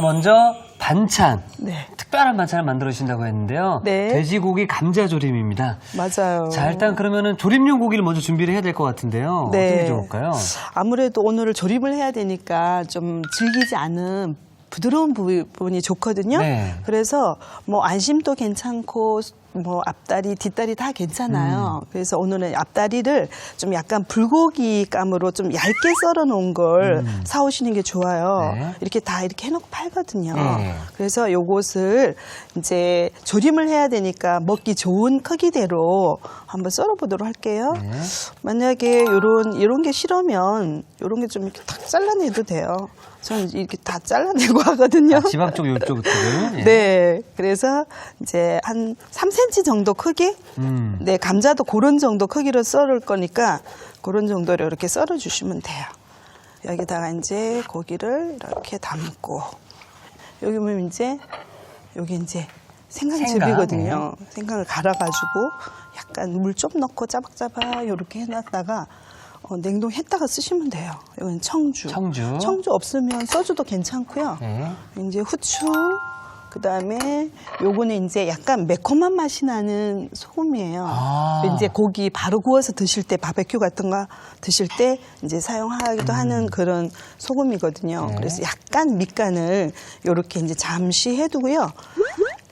먼저 반찬, 네. 특별한 반찬을 만들어 주신다고 했는데요. 네. 돼지고기 감자조림입니다. 맞아요. 자, 일단 그러면은 조림용 고기를 먼저 준비를 해야 될 것 같은데요. 네. 어떤 게 좋을까요? 아무래도 오늘 조림을 해야 되니까 좀 질기지 않은 부드러운 부분이 좋거든요. 네. 그래서 뭐 안심도 괜찮고 뭐 앞다리, 뒷다리 다 괜찮아요. 그래서 오늘은 앞다리를 좀 약간 불고기감으로 좀 얇게 썰어 놓은 걸 사오시는 게 좋아요. 네. 이렇게 다 이렇게 해놓고 팔거든요. 네. 그래서 요것을 이제 조림을 해야 되니까 먹기 좋은 크기대로 한번 썰어 보도록 할게요. 네. 만약에 이런 게 싫으면 이런 게 좀 이렇게 탁 잘라내도 돼요. 저는 이렇게 다 잘라내고 하거든요. 지방 쪽 이쪽 쪽을. 네. 그래서 이제 한 3cm 정도 크기? 네, 감자도 그런 정도 크기로 썰을 거니까 그런 정도로 이렇게 썰어 주시면 돼요. 여기다가 이제 고기를 이렇게 담고 여기 보면 이제 여기 이제 생강즙이거든요. 생강을 갈아가지고 약간 물 좀 넣고 짜박짜박 이렇게 해놨다가 냉동했다가 쓰시면 돼요. 이건 청주. 청주 없으면 소주도 괜찮고요. 네. 이제 후추, 그 다음에 요거는 이제 약간 매콤한 맛이 나는 소금이에요. 이제 고기 바로 구워서 드실 때 바베큐 같은 거 드실 때 이제 사용하기도 하는 그런 소금이거든요. 네. 그래서 약간 밑간을 요렇게 이제 잠시 해두고요.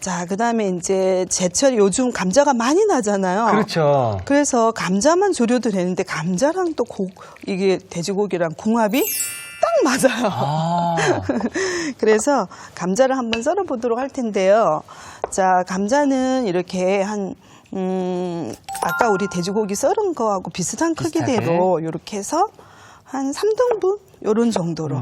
자, 그 다음에 이제 제철 요즘 감자가 많이 나잖아요. 그렇죠. 그래서 감자만 졸여도 되는데 감자랑 또 이게 돼지고기랑 궁합이 딱 맞아요. 그래서 감자를 한번 썰어 보도록 할 텐데요. 자, 감자는 이렇게 아까 우리 돼지고기 썰은 거하고 비슷한 크기대로 이렇게 해서 한 3등분 요런 정도로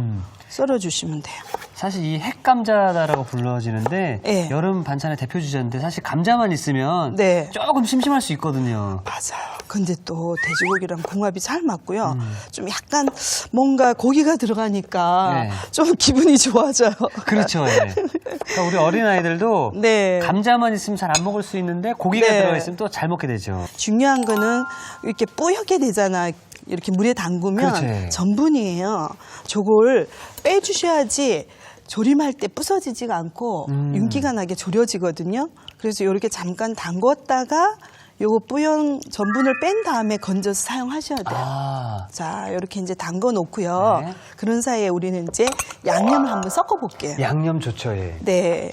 썰어 주시면 돼요. 사실 이 핵감자다라고 불러지는데 네. 여름 반찬의 대표 주자인데 사실 감자만 있으면 네. 조금 심심할 수 있거든요. 맞아요. 근데 또 돼지고기랑 궁합이 잘 맞고요. 좀 약간 뭔가 고기가 들어가니까 네. 좀 기분이 좋아져요. 그렇죠. 예. 그러니까 우리 어린아이들도 네. 감자만 있으면 잘 안 먹을 수 있는데 고기가 네. 들어가 있으면 또 잘 먹게 되죠. 중요한 거는 이렇게 뿌옇게 되잖아. 이렇게 물에 담그면 그렇지. 전분이에요. 저걸 빼주셔야지 조림할 때 부서지지가 않고 윤기가 나게 졸여지거든요. 그래서 이렇게 잠깐 담궜다가 요거 뿌연 전분을 뺀 다음에 건져서 사용하셔야 돼요. 자, 이렇게 이제 담궈 놓고요. 네. 그런 사이에 우리는 이제 양념을 한번 섞어 볼게요. 양념 좋죠. 예. 네.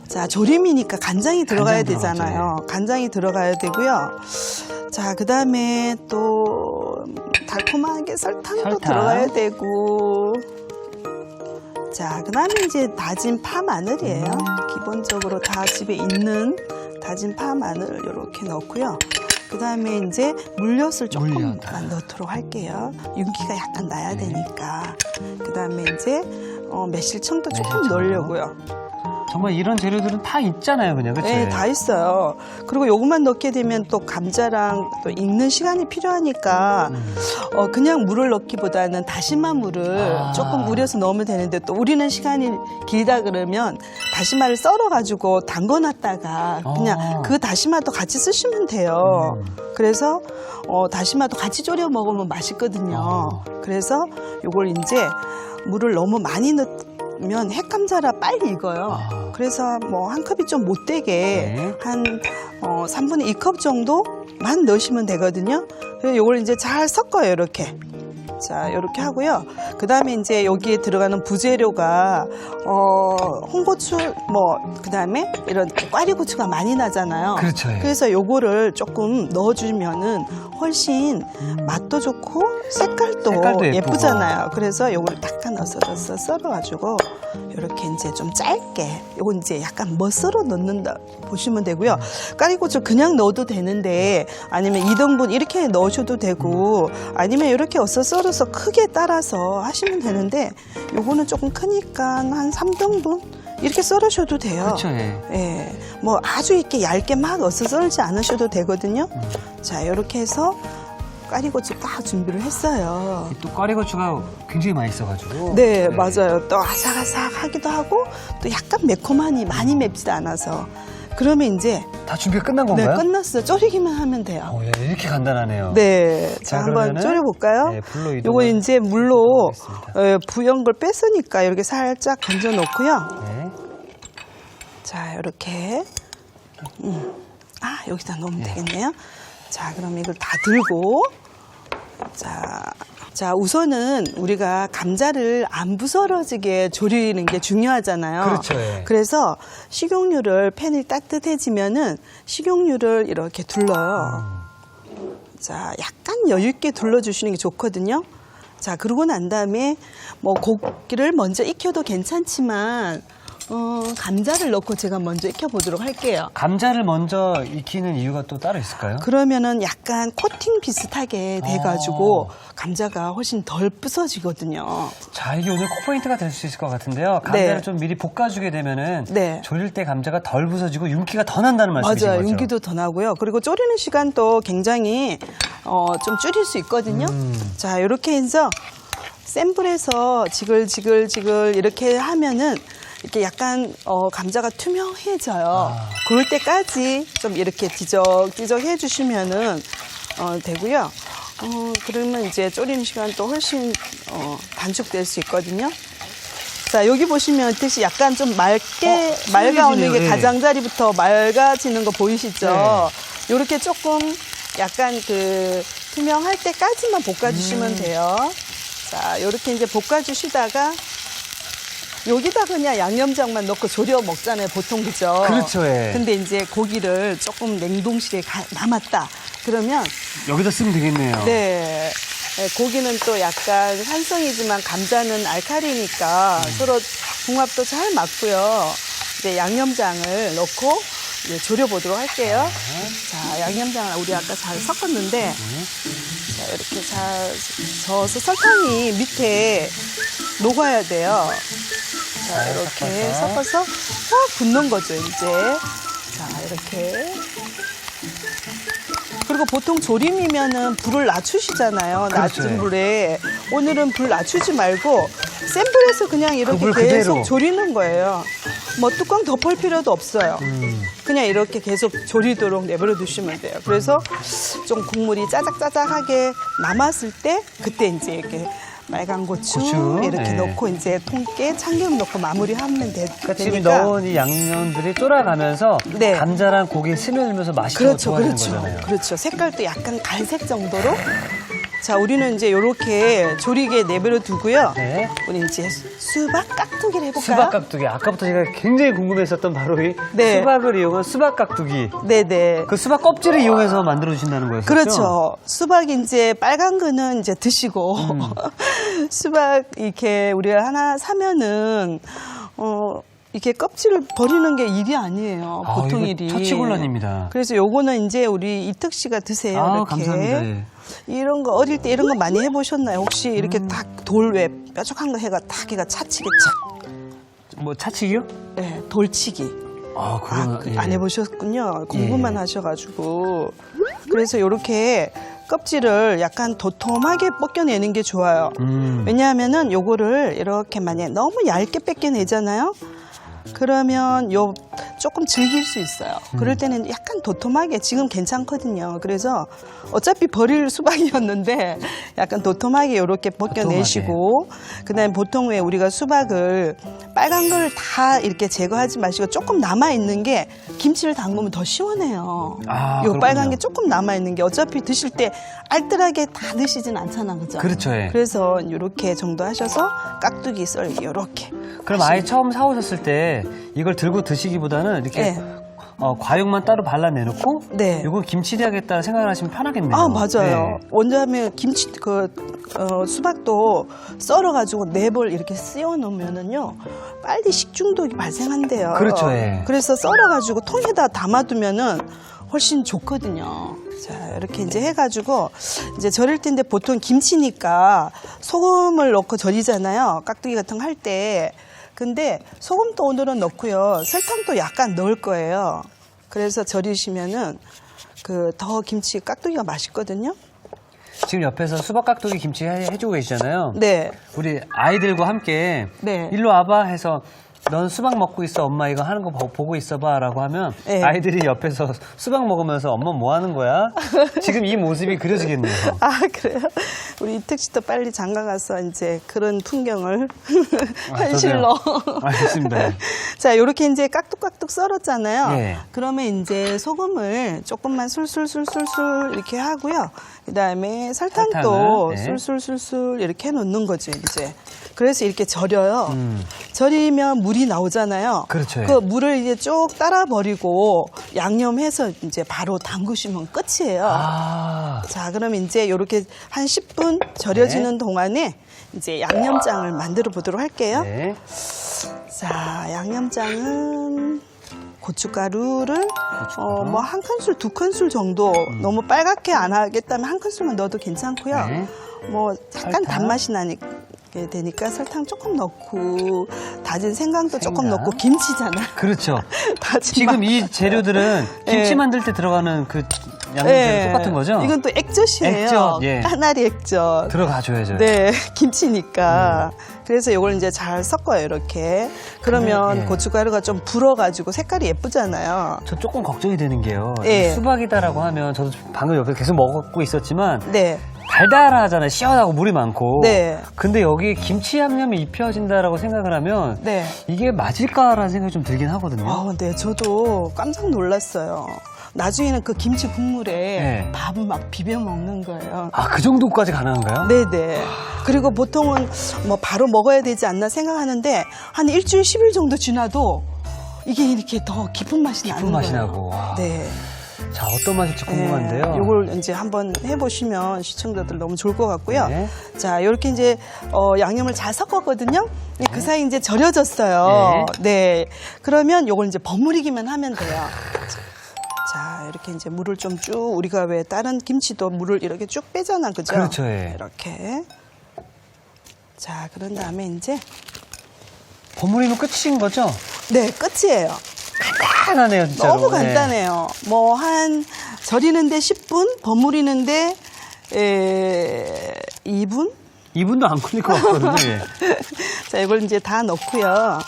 자, 조림이니까 간장이 들어가야 간장 되잖아요. 들어가죠, 간장이 들어가야 되고요. 자, 그 다음에 또 달콤하게 설탕도 들어가야 되고. 자, 그 다음에 이제 다진 파 마늘이에요. 기본적으로 다 집에 있는 다진 파 마늘 이렇게 넣고요. 그 다음에 이제 물엿을 조금만 넣도록 할게요. 윤기가 약간 나야 되니까. 그 다음에 이제 매실청도 조금 넣으려고요. 정말 이런 재료들은 다 있잖아요, 그냥. 그렇죠? 네, 다 있어요. 그리고 요것만 넣게 되면 또 감자랑 또 익는 시간이 필요하니까 그냥 물을 넣기보다는 다시마 물을 조금 우려서 넣으면 되는데 또 우리는 시간이 길다 그러면 다시마를 썰어가지고 담궈놨다가 그냥 그 다시마도 같이 쓰시면 돼요. 그래서 다시마도 같이 졸여 먹으면 맛있거든요. 그래서 요걸 이제 물을 너무 많이 넣으면 핵감자라 빨리 익어요. 그래서 뭐 한 컵이 좀 못되게 한 3분의 2컵 정도만 넣으시면 되거든요. 그래서 이걸 이제 잘 섞어요, 이렇게. 자, 이렇게 하고요. 그 다음에 이제 여기에 들어가는 부재료가, 홍고추, 그 다음에 이런 꽈리고추가 많이 나잖아요. 그렇죠. 예. 그래서 요거를 조금 넣어주면은 훨씬 맛도 좋고 색깔도 예쁘잖아요. 그래서 요거를 약간 넣어서 썰어가지고 이렇게 이제 좀 짧게, 요건 이제 약간 멋으로 넣는다 보시면 되고요. 꽈리고추 그냥 넣어도 되는데 아니면 2등분 이렇게 넣으셔도 되고 아니면 이렇게 썰어서 크게 따라서 하시면 되는데 요거는 조금 크니까 한 3등분 이렇게 썰으셔도 돼요. 그렇죠. 예. 예. 뭐 아주 이렇게 얇게 막 썰지 않으셔도 되거든요. 자, 이렇게 해서 꽈리고추 딱 준비를 했어요. 또 꽈리고추가 굉장히 맛있어가지고. 네, 맞아요. 또 아삭아삭하기도 하고 또 약간 매콤하니 많이 맵지도 않아서 그러면 이제 다 준비가 끝난 네, 건가요? 끝났어요. 졸이기만 하면 돼요. 예, 이렇게 간단하네요. 네, 자, 한번 그러면은, 졸여볼까요? 네, 불로 이동을 요거 이제 물로 해보겠습니다. 부연 걸 뺐으니까 이렇게 살짝 건져 놓고요. 네. 자, 이렇게 여기다 넣으면 되겠네요. 자, 그럼 이걸 다 들고 자, 우선은 우리가 감자를 안 부서러지게 졸이는 게 중요하잖아요. 그렇죠, 예. 그래서 식용유를 팬이 따뜻해지면은 식용유를 이렇게 둘러요. 자, 약간 여유 있게 둘러주시는 게 좋거든요. 자, 그러고 난 다음에 뭐 고기를 먼저 익혀도 괜찮지만 감자를 넣고 제가 먼저 익혀보도록 할게요. 감자를 먼저 익히는 이유가 또 따로 있을까요? 그러면은 약간 코팅 비슷하게 돼가지고 감자가 훨씬 덜 부서지거든요. 자, 이게 오늘 콕포인트가 될 수 있을 것 같은데요. 감자를 네. 좀 미리 볶아주게 되면은 네. 졸일 때 감자가 덜 부서지고 윤기가 더 난다는 말씀이신 맞아요. 거죠? 윤기도 더 나고요. 그리고 졸이는 시간도 굉장히 좀 줄일 수 있거든요. 자, 이렇게 해서 센 불에서 지글지글 이렇게 하면은 이렇게 약간 감자가 투명해져요. 그럴 때까지 좀 이렇게 뒤적뒤적 해주시면은 되고요. 그러면 이제 졸이는 시간도 훨씬 단축될 수 있거든요. 자, 여기 보시면 뜻이 약간 좀 맑아오는 게 네. 가장자리부터 맑아지는 거 보이시죠? 네. 이렇게 조금 약간 투명할 때까지만 볶아주시면 돼요. 자, 이렇게 이제 볶아주시다가 여기다 그냥 양념장만 넣고 졸여 먹잖아요, 보통, 그죠? 그렇죠, 예. 근데 이제 고기를 조금 냉동실에 남았다. 그러면, 여기다 쓰면 되겠네요. 네. 고기는 또 약간 산성이지만 감자는 알칼리니까 서로 궁합도 잘 맞고요. 이제 양념장을 넣고 이제 졸여보도록 할게요. 자, 양념장을 우리 아까 잘 섞었는데, 자, 이렇게 잘 저어서 설탕이 밑에 녹아야 돼요. 자, 이렇게 섞어서 확 붓는 거죠, 이제. 자, 이렇게. 그리고 보통 조림이면은 불을 낮추시잖아요. 그렇죠. 낮은 불에. 오늘은 불 낮추지 말고 센 불에서 그냥 이렇게 불 계속 그대로. 조리는 거예요. 뭐 뚜껑 덮을 필요도 없어요. 그냥 이렇게 계속 조리도록 내버려 두시면 돼요. 그래서 좀 국물이 짜작짜작하게 남았을 때 그때 이제 이렇게 빨간 고추 이렇게 네. 넣고 이제 통깨 참기름 넣고 마무리하면 그러니까 지금 되니까. 넣은 이 양념들이 쫄아가면서 네. 감자랑 고기에 스며들면서 맛이 더 그렇죠, 좋아지는 그렇죠, 거잖아요. 그렇죠. 색깔도 약간 갈색 정도로. 자, 우리는 이제 이렇게 조리게 내버려 두고요. 네. 우리 이제 수박 깍두기를 해볼까요? 수박 깍두기. 아까부터 제가 굉장히 궁금했었던 바로 이 네. 수박을 이용한 수박 깍두기. 네네. 그 수박 껍질을 이용해서 만들어 주신다는 거였었죠? 그렇죠. 수박 이제 빨간 거는 이제 드시고 수박 이렇게 우리가 하나 사면은 이렇게 껍질을 버리는 게 일이 아니에요. 보통 이거 일이. 처치곤란입니다. 그래서 요거는 이제 우리 이특 씨가 드세요. 이렇게. 감사합니다. 예. 이런 거 어릴 때 이런 거 많이 해보셨나요? 혹시 이렇게 딱 돌 외 뾰족한 거 해가 딱 해가 차치기 착. 뭐 차치기요? 네, 돌치기. 그건 안 해보셨군요. 공부만 예. 하셔가지고. 그래서 이렇게 껍질을 약간 도톰하게 벗겨내는 게 좋아요. 왜냐하면은 요거를 이렇게 만약에 너무 얇게 뺏겨내잖아요. 그러면 요 조금 질길 수 있어요. 그럴 때는 약간 도톰하게 지금 괜찮거든요. 그래서 어차피 버릴 수박이었는데 약간 도톰하게 이렇게 벗겨내시고 그다음에 보통 왜 우리가 수박을 빨간 걸 다 이렇게 제거하지 마시고 조금 남아 있는 게 김치를 담그면 더 시원해요. 요 그렇군요. 빨간 게 조금 남아 있는 게 어차피 드실 때 알뜰하게 다 드시진 않잖아, 그죠? 그렇죠, 예. 그래서 이렇게 정도 하셔서 깍두기 썰기 이렇게. 그럼 아예 처음 사오셨을 때 이걸 들고 드시기보다는 이렇게 네. 과육만 따로 발라내놓고 네. 이거 김치되겠다 생각을 하시면 편하겠네요. 아, 맞아요. 네. 원자면 김치, 수박도 썰어가지고 4벌 이렇게 씌워 놓으면은요, 빨리 식중독이 발생한대요. 그렇죠, 예. 그래서 썰어가지고 통에다 담아두면은 훨씬 좋거든요. 자, 이렇게 이제 해가지고, 이제 절일 텐데 보통 김치니까 소금을 넣고 절이잖아요. 깍두기 같은 거 할 때. 근데 소금도 오늘은 넣고요. 설탕도 약간 넣을 거예요. 그래서 절이시면은 더 김치 깍두기가 맛있거든요. 지금 옆에서 수박 깍두기 김치 해주고 계시잖아요. 네. 우리 아이들과 함께 네. 일로 와봐 해서 넌 수박 먹고 있어, 엄마 이거 하는 거 보고 있어봐라고 하면 네. 아이들이 옆에서 수박 먹으면서 엄마 뭐 하는 거야? 지금 이 모습이 그려지겠네요. 아, 그래요? 우리 이특 씨도 빨리 장가 가서 이제 그런 풍경을 현실로. 알겠습니다. 자, 요렇게 이제 깍둑깍둑 썰었잖아요. 예. 그러면 이제 소금을 조금만 술술술술술 이렇게 하고요. 그 다음에 설탕도 설탕을, 예. 술술술술 이렇게 넣는 거죠, 이제. 그래서 이렇게 절여요. 절이면 물이 나오잖아요. 그렇죠, 예. 그 물을 이제 쭉 따라 버리고 양념해서 이제 바로 담그시면 끝이에요. 아, 자, 그럼 이제 이렇게 한 10분 절여지는 동안에 이제 양념장을 만들어 보도록 할게요. 네. 자, 양념장은 고춧가루를 뭐 한 큰술, 두 큰술 정도 너무 빨갛게 안 하겠다면 한 큰술만 넣어도 괜찮고요. 네. 뭐 약간 설탕. 단맛이 나게 되니까 설탕 조금 넣고 다진 생강도 조금 생강. 넣고 김치잖아요. 그렇죠. 다진 지금 이 재료들은 김치 예. 만들 때 들어가는 그 양념장 똑같은 거죠? 이건 또 액젓이에요. 액젓, 예. 까나리 액젓. 들어가줘야죠. 네, 김치니까. 그래서 이걸 이제 잘 섞어요, 이렇게. 그러면 예. 고춧가루가 좀 불어가지고 색깔이 예쁘잖아요. 저 조금 걱정이 되는 게요. 예. 수박이다라고 하면 저도 방금 옆에 계속 먹고 있었지만 네. 달달하잖아요. 시원하고 물이 많고. 네. 근데 여기 김치 양념이 입혀진다라고 생각을 하면 네. 이게 맞을까라는 생각이 좀 들긴 하거든요. 네, 저도 깜짝 놀랐어요. 나중에는 그 김치 국물에 네. 밥을 막 비벼 먹는 거예요. 아, 그 정도까지 가능한가요? 네네. 그리고 보통은 뭐 바로 먹어야 되지 않나 생각하는데 한 일주일 10일 정도 지나도 이게 이렇게 더 깊은 맛이 나는 깊은 맛이 거예요. 나고. 와. 네. 자, 어떤 맛일지 궁금한데요. 이걸 이제 한번 해보시면 시청자들 너무 좋을 것 같고요. 네. 자, 이렇게 이제 양념을 잘 섞었거든요. 그 사이 이제 절여졌어요. 네. 그러면 이걸 이제 버무리기만 하면 돼요. 자, 이렇게 이제 물을 좀 쭉 우리가 왜 다른 김치도 물을 이렇게 쭉 빼잖아, 그죠? 그렇죠, 예. 이렇게. 자, 그런 다음에 이제 버무리면 끝인 거죠? 네, 끝이에요. 간단하네요, 진짜로. 너무 간단해요. 뭐 한 절이는데 10분, 버무리는데 2분? 2분도 안 걸릴 것 같거든요. 예. 자, 이걸 이제 다 넣고요.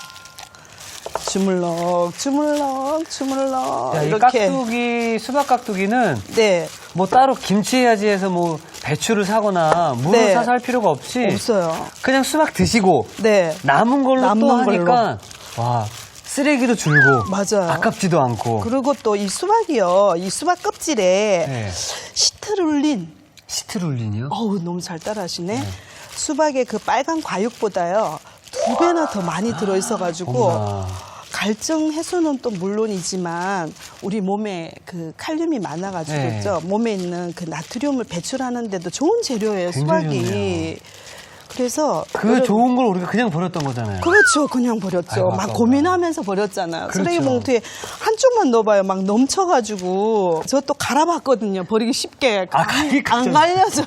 주물럭, 주물럭, 주물럭. 야, 이 이렇게. 깍두기, 수박 깍두기는 네, 뭐 따로 김치해야지 해서 뭐 배추를 사거나 물을 네. 사서 할 필요가 없이 없어요. 그냥 수박 드시고 네. 남은 걸로 남는 또 걸로. 하니까 와, 쓰레기도 줄고 맞아요. 아깝지도 않고. 그리고 또 이 수박이요. 이 수박 껍질에 네. 시트룰린. 시트룰린이요? 어우, 너무 잘 따라하시네. 수박의 그 빨간 과육보다요. 2배나 더 많이 들어있어가지고 어머나. 갈증 해소는 또 물론이지만 우리 몸에 그 칼륨이 많아가지고 네. 그죠? 몸에 있는 그 나트륨을 배출하는데도 좋은 재료예요, 굉장히 수박이. 좋네요. 그래서 그 여러분- 좋은 걸 우리가 그냥 버렸던 거잖아요. 그렇죠. 그냥 버렸죠. 아이고, 막 아까워. 고민하면서 버렸잖아요. 그렇죠. 쓰레기 봉투에 한쪽만 넣어봐요. 막 넘쳐가지고. 저 또 갈아봤거든요. 버리기 쉽게. 아, 안 갈려져.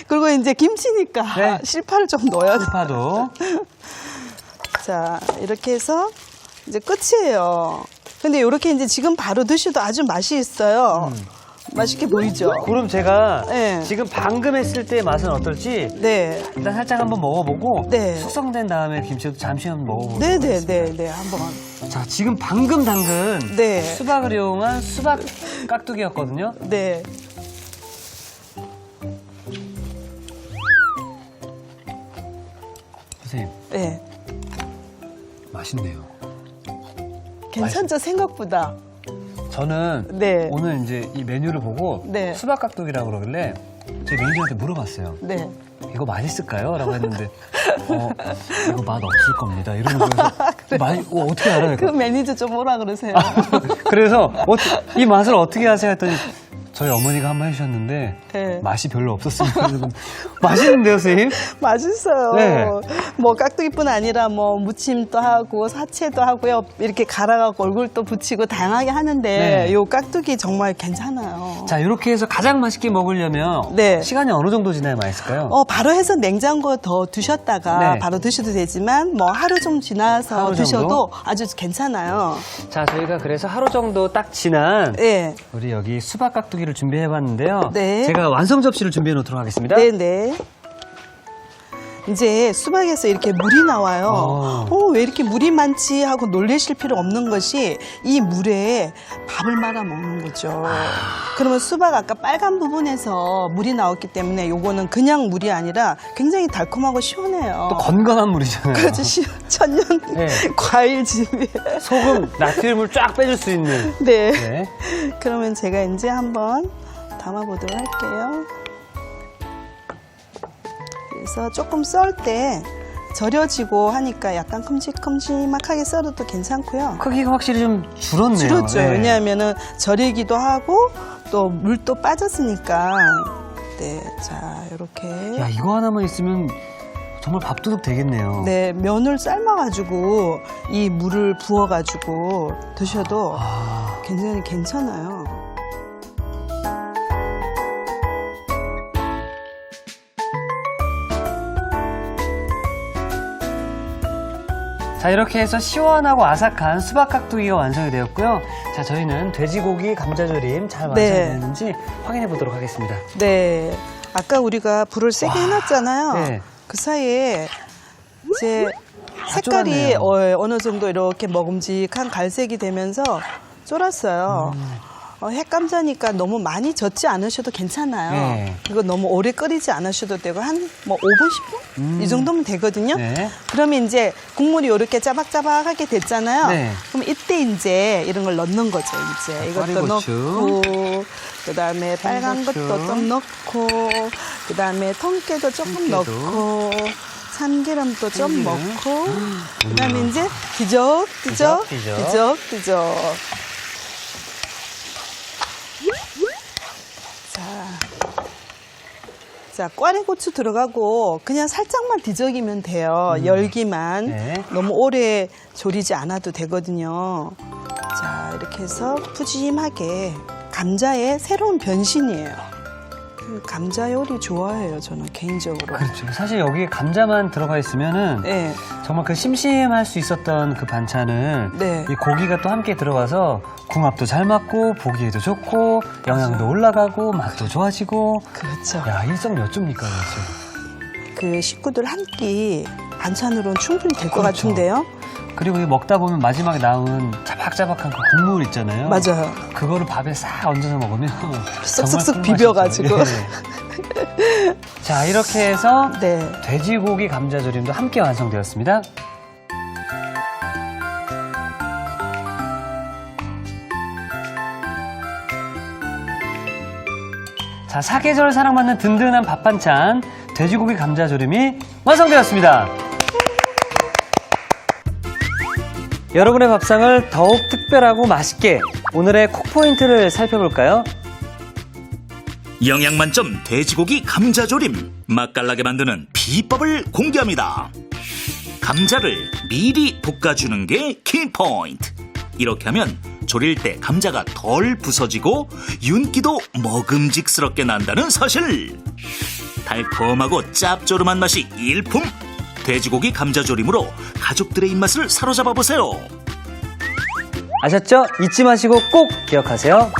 그리고 이제 김치니까 네. 실파를 좀 넣어야 돼. 파도. 자, 이렇게 해서 이제 끝이에요. 근데 이렇게 이제 지금 바로 드셔도 아주 맛이 있어요. 맛있게 보이죠? 그럼 제가 네. 지금 방금 했을 때 맛은 어떨지 네. 일단 살짝 한번 먹어보고 네. 숙성된 다음에 김치도 잠시 한번 먹어보고. 네네네네. 한번. 자, 지금 방금 담근 네. 수박을 이용한 수박 깍두기였거든요. 네. 선생님, 네. 맛있네요. 괜찮죠? 생각보다. 저는 네. 오늘 이제 이 메뉴를 보고 네. 수박 깍두기라고 그러길래 제 매니저한테 물어봤어요. 네. 이거 맛있을까요? 라고 했는데 이거 맛 없을 겁니다. 이러는 거예요. 어떻게 알아요? 그 매니저 좀 오라 그러세요. 그래서 이 맛을 어떻게 하세요? 했더니 저희 어머니가 한번 해주셨는데 네. 맛이 별로 없었습니다. 맛있는데요, 선생님? 맛있어요. 네. 뭐 깍두기뿐 아니라 뭐 무침도 하고 사채도 하고요. 이렇게 갈아갖고 얼굴도 붙이고 다양하게 하는데 네. 요 깍두기 정말 괜찮아요. 자, 이렇게 해서 가장 맛있게 먹으려면 네. 시간이 어느 정도 지나야 맛있을까요? 바로 해서 냉장고에 더 두셨다가 네. 바로 드셔도 되지만 뭐 하루 좀 지나서 하루 드셔도 아주 괜찮아요. 자, 저희가 그래서 하루 정도 딱 지난 네. 우리 여기 수박 깍두기를 준비해봤는데요. 네. 제가 완성 접시를 준비해 놓도록 하겠습니다. 네네. 이제 수박에서 이렇게 물이 나와요. 왜 이렇게 물이 많지 하고 놀라실 필요 없는 것이 이 물에 밥을 말아 먹는 거죠. 그러면 수박 아까 빨간 부분에서 물이 나왔기 때문에 요거는 그냥 물이 아니라 굉장히 달콤하고 시원해요. 또 건강한 물이잖아요. 그렇죠. 천년 네. 과일즙에. 소금, 나트륨을 쫙 빼줄 수 있는. 네. 네. 그러면 제가 이제 한번 담아보도록 할게요. 그래서 조금 썰 때 절여지고 하니까 약간 큼직큼직하게 썰어도 괜찮고요. 크기가 확실히 좀 줄었네요. 줄었죠. 네. 왜냐하면은 절이기도 하고 또 물도 빠졌으니까. 네, 자 이렇게. 야, 이거 하나만 있으면 정말 밥도둑 되겠네요. 네, 면을 삶아가지고 이 물을 부어가지고 드셔도 굉장히 괜찮아요. 자, 이렇게 해서 시원하고 아삭한 수박 깍두기가 완성이 되었고요. 자, 저희는 돼지고기 감자조림 잘 완성이 네. 됐는지 확인해 보도록 하겠습니다. 네, 아까 우리가 불을 세게 해놨잖아요. 네. 그 사이에 이제 색깔이 쫄았네요. 어느 정도 이렇게 먹음직한 갈색이 되면서 쫄았어요. 햇감자니까 너무 많이 젓지 않으셔도 괜찮아요. 네. 이거 너무 오래 끓이지 않으셔도 되고 한 뭐 5분, 10분? 이 정도면 되거든요. 네. 그러면 이제 국물이 이렇게 짜박짜박하게 됐잖아요. 네. 그럼 이때 이제 이런 걸 넣는 거죠. 이제 이것도 꽈리고추. 넣고 그다음에 빨간 통고추. 것도 좀 넣고 그다음에 통깨도 조금 통깨도. 넣고 참기름도 좀 참기름. 넣고 그다음에 이제 뒤적뒤적 자, 꽈리고추 들어가고 그냥 살짝만 뒤적이면 돼요. 열기만. 네. 너무 오래 졸이지 않아도 되거든요. 자, 이렇게 해서 푸짐하게 감자의 새로운 변신이에요. 그 감자 요리 좋아해요, 저는 개인적으로. 그렇죠. 사실 여기에 감자만 들어가 있으면은 네. 정말 그 심심할 수 있었던 그 반찬을 네. 이 고기가 또 함께 들어가서 궁합도 잘 맞고 보기에도 좋고 영양도 올라가고 맛도 좋아지고 그렇죠. 야, 일석 몇 조입니까, 그렇죠? 그 식구들 한 끼 반찬으로는 충분히 될 것 그렇죠. 같은데요. 그리고 이 먹다 보면 마지막에 나온 자박자박한 그 국물 있잖아요. 맞아요. 그거를 밥에 싹 얹어서 먹으면 쓱쓱쓱 정말 비벼가지고. 꿀맛이죠. 예. 자, 이렇게 해서 네. 돼지고기 감자조림도 함께 완성되었습니다. 자, 사계절 사랑받는 든든한 밥 반찬 돼지고기 감자조림이 완성되었습니다. 여러분의 밥상을 더욱 특별하고 맛있게 오늘의 콕포인트를 살펴볼까요? 영양만점 돼지고기 감자조림 맛깔나게 만드는 비법을 공개합니다. 감자를 미리 볶아주는 게 키포인트. 이렇게 하면 조릴 때 감자가 덜 부서지고 윤기도 먹음직스럽게 난다는 사실. 달콤하고 짭조름한 맛이 일품. 돼지고기 감자조림으로 가족들의 입맛을 사로잡아 보세요. 아셨죠? 잊지 마시고 꼭 기억하세요.